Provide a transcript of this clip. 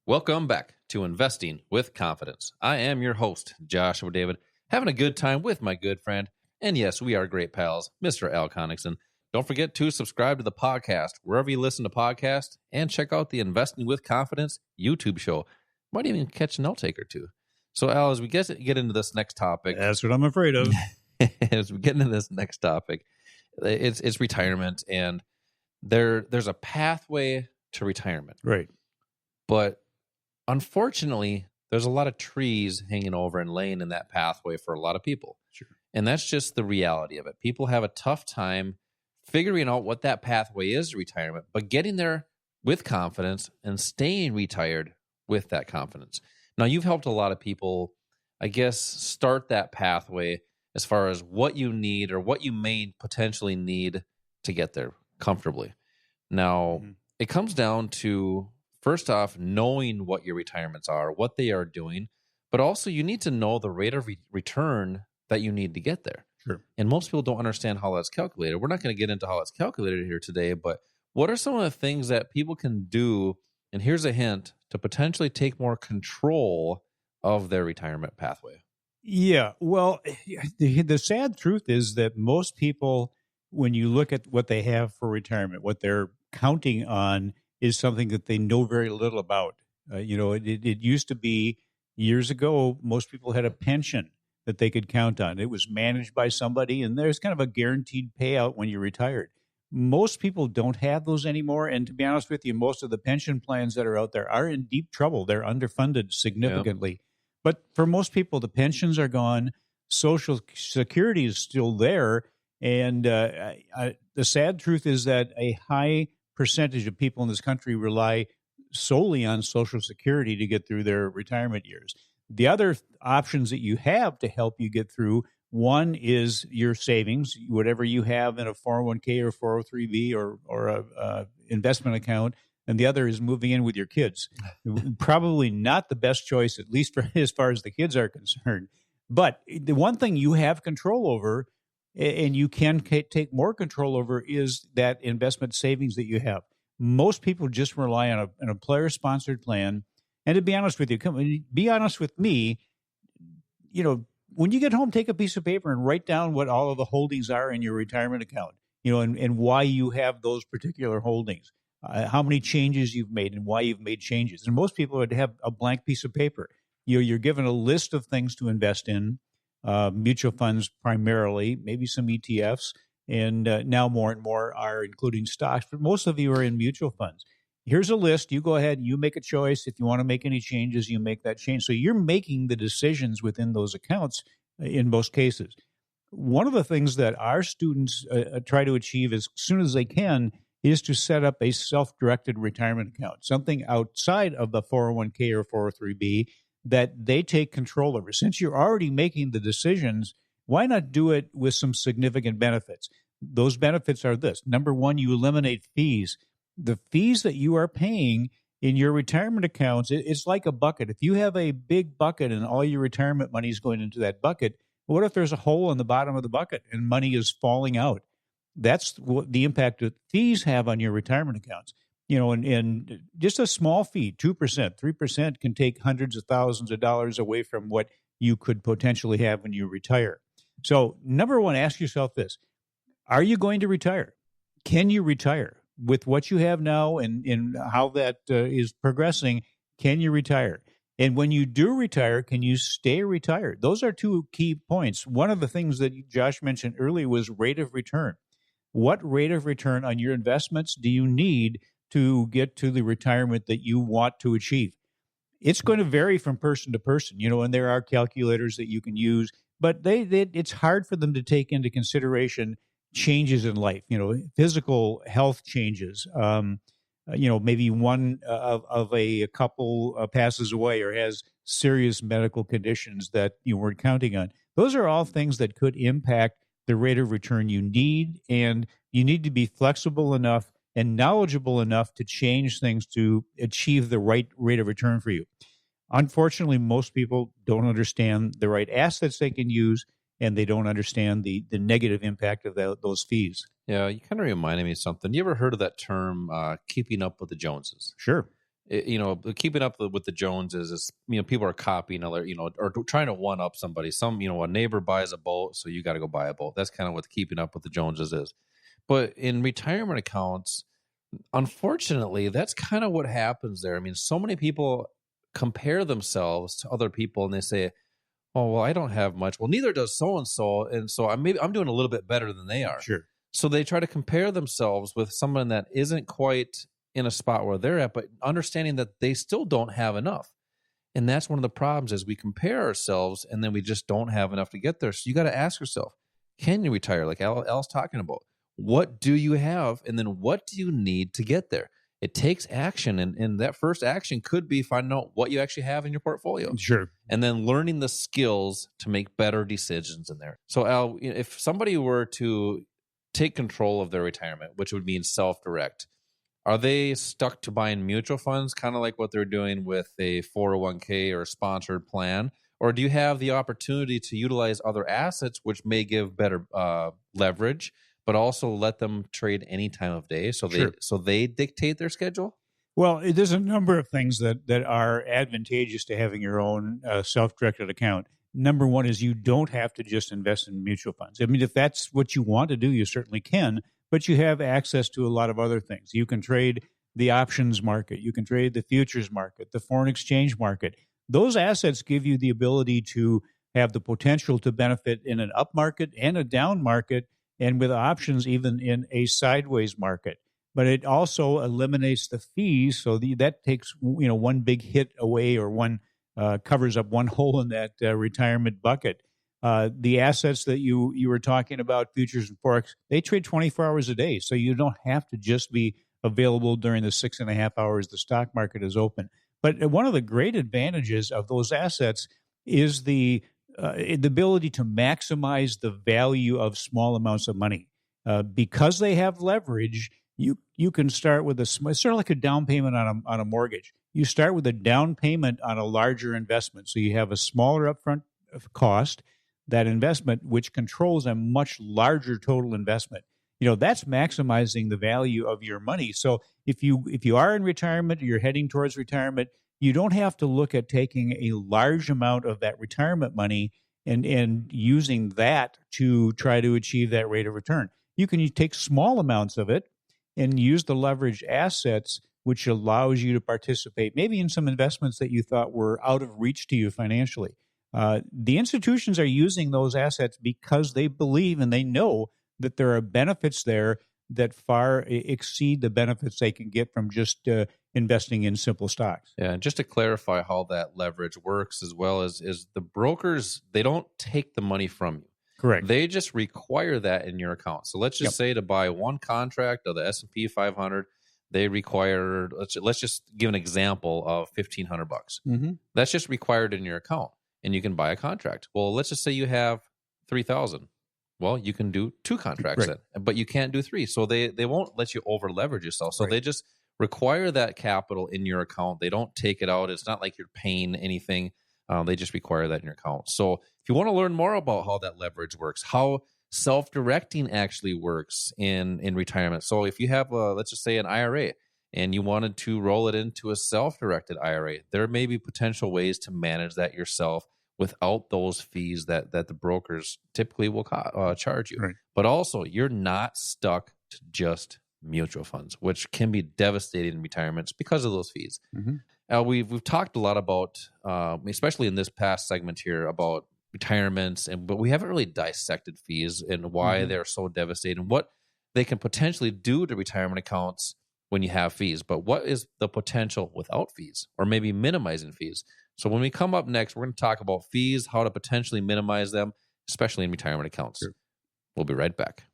Welcome back to Investing with Confidence. I am your host, Joshua David, having a good time with my good friend, and yes, we are great pals, Mr. Al Connickson. Don't forget to subscribe to the podcast wherever you listen to podcasts, and check out the Investing with Confidence YouTube show. Might even catch an outtake or two. So, Al, as we get into this next topic, that's what I'm afraid of. As we get into this next topic, it's retirement, and there's a pathway to retirement, right? But unfortunately, there's a lot of trees hanging over and laying in that pathway for a lot of people. Sure. And that's just the reality of it. People have a tough time figuring out what that pathway is to retirement, but getting there with confidence and staying retired with that confidence. Now, you've helped a lot of people, I guess, start that pathway as far as what you need or what you may potentially need to get there comfortably. Now, It comes down to, first off, knowing what your retirements are, what they are doing, but also you need to know the rate of return that you need to get there. Sure. And most people don't understand how that's calculated. We're not going to get into how it's calculated here today, but what are some of the things that people can do, and here's a hint, to potentially take more control of their retirement pathway? Yeah, well, the sad truth is that most people, when you look at what they have for retirement, what they're counting on is something that they know very little about. It used to be years ago, most people had a pension that they could count on. It was managed by somebody, and there's kind of a guaranteed payout when you're retired. Most people don't have those anymore, and to be honest with you, most of the pension plans that are out there are in deep trouble. They're underfunded significantly. Yep. But for most people, the pensions are gone. Social Security is still there, and the sad truth is that a high percentage of people in this country rely solely on Social Security to get through their retirement years. The other options that you have to help you get through, one is your savings, whatever you have in a 401k or 403b or a investment account, and the other is moving in with your kids. Probably not the best choice, at least as far as the kids are concerned. But the one thing you have control over, and you can take more control over, is that investment savings that you have. Most people just rely on an employer-sponsored plan. And to be honest with you, be honest with me, when you get home, take a piece of paper and write down what all of the holdings are in your retirement account, and why you have those particular holdings, how many changes you've made and why you've made changes. And most people would have a blank piece of paper. You're given a list of things to invest in, mutual funds primarily, maybe some ETFs, and now more and more are including stocks, but most of you are in mutual funds. Here's a list. You go ahead and you make a choice. If you want to make any changes, you make that change. So you're making the decisions within those accounts in most cases. One of the things that our students try to achieve as soon as they can is to set up a self-directed retirement account, something outside of the 401k or 403b that they take control over. Since you're already making the decisions, why not do it with some significant benefits? Those benefits are this. Number one, you eliminate fees. The fees that you are paying in your retirement accounts, it's like a bucket. If you have a big bucket and all your retirement money is going into that bucket, what if there's a hole in the bottom of the bucket and money is falling out? That's what the impact that fees have on your retirement accounts. And just a small fee, 2%, 3% can take hundreds of thousands of dollars away from what you could potentially have when you retire. So number one, ask yourself this. Are you going to retire? Can you retire? With what you have now and how that is progressing, can you retire? And when you do retire, can you stay retired? Those are two key points. One of the things that Josh mentioned earlier was rate of return. What rate of return on your investments do you need to get to the retirement that you want to achieve? It's going to vary from person to person, and there are calculators that you can use, but it's hard for them to take into consideration changes in life, physical health changes. Maybe one of a couple passes away or has serious medical conditions that you weren't counting on. Those are all things that could impact the rate of return you need, and you need to be flexible enough and knowledgeable enough to change things to achieve the right rate of return for you. Unfortunately, most people don't understand the right assets they can use, and they don't understand the negative impact of those fees. Yeah, you kind of reminded me of something. You ever heard of that term, keeping up with the Joneses? Sure. keeping up with the Joneses is, people are copying other, or trying to one up somebody. Some, a neighbor buys a boat, so you got to go buy a boat. That's kind of what keeping up with the Joneses is. But in retirement accounts, unfortunately, that's kind of what happens there. I mean, so many people compare themselves to other people and they say, oh, well, I don't have much. Well, neither does so-and-so. And so I'm doing a little bit better than they are. Sure. So they try to compare themselves with someone that isn't quite in a spot where they're at, but understanding that they still don't have enough. And that's one of the problems is we compare ourselves and then we just don't have enough to get there. So you got to ask yourself, can you retire? Like Al's talking about, what do you have? And then what do you need to get there? It takes action. And that first action could be finding out what you actually have in your portfolio. Sure. And then learning the skills to make better decisions in there. So Al, if somebody were to take control of their retirement, which would mean self-direct, are they stuck to buying mutual funds, kind of like what they're doing with a 401k or a sponsored plan? Or do you have the opportunity to utilize other assets, which may give better leverage, but also let them trade any time of day so they dictate their schedule? Well, there's a number of things that are advantageous to having your own self-directed account. Number one is you don't have to just invest in mutual funds. I mean, if that's what you want to do, you certainly can, but you have access to a lot of other things. You can trade the options market. You can trade the futures market, the foreign exchange market. Those assets give you the ability to have the potential to benefit in an up market and a down market, and with options even in a sideways market. But it also eliminates the fees, so that takes one big hit away, or one covers up one hole in that retirement bucket. The assets that you were talking about, futures and forex, they trade 24 hours a day, so you don't have to just be available during the 6.5 hours the stock market is open. But one of the great advantages of those assets is the ability to maximize the value of small amounts of money. Because they have leverage, you can start with it's sort of like a down payment on a mortgage. You start with a down payment on a larger investment, so you have a smaller upfront cost. That investment, which controls a much larger total investment, that's maximizing the value of your money. So if you are in retirement, or you're heading towards retirement, you don't have to look at taking a large amount of that retirement money and using that to try to achieve that rate of return. You can take small amounts of it and use the leveraged assets, which allows you to participate maybe in some investments that you thought were out of reach to you financially. The institutions are using those assets because they believe and they know that there are benefits there that far exceed the benefits they can get from just investing in simple stocks. Yeah, and just to clarify how that leverage works, as well as is the brokers, they don't take the money from you. Correct. They just require that in your account. So let's just say to buy one contract of the S&P 500, they require, let's just give an example of $1,500. Mm-hmm. That's just required in your account, and you can buy a contract. Well, let's just say you have 3,000. Well, you can do 2 contracts then, but you can't do 3. So they won't let you over leverage yourself. So they just require that capital in your account. They don't take it out. It's not like you're paying anything. They just require that in your account. So if you want to learn more about how that leverage works, how self-directing actually works in retirement. So if you have, let's just say, an IRA, and you wanted to roll it into a self-directed IRA, there may be potential ways to manage that yourself without those fees that the brokers typically will charge you. Right. But also, you're not stuck to just mutual funds, which can be devastating in retirements because of those fees. Mm-hmm. We've talked a lot about, especially in this past segment here, about retirements, but we haven't really dissected fees and why they're so devastating, what they can potentially do to retirement accounts when you have fees. But what is the potential without fees, or maybe minimizing fees? So when we come up next, we're going to talk about fees, how to potentially minimize them, especially in retirement accounts. Sure. We'll be right back.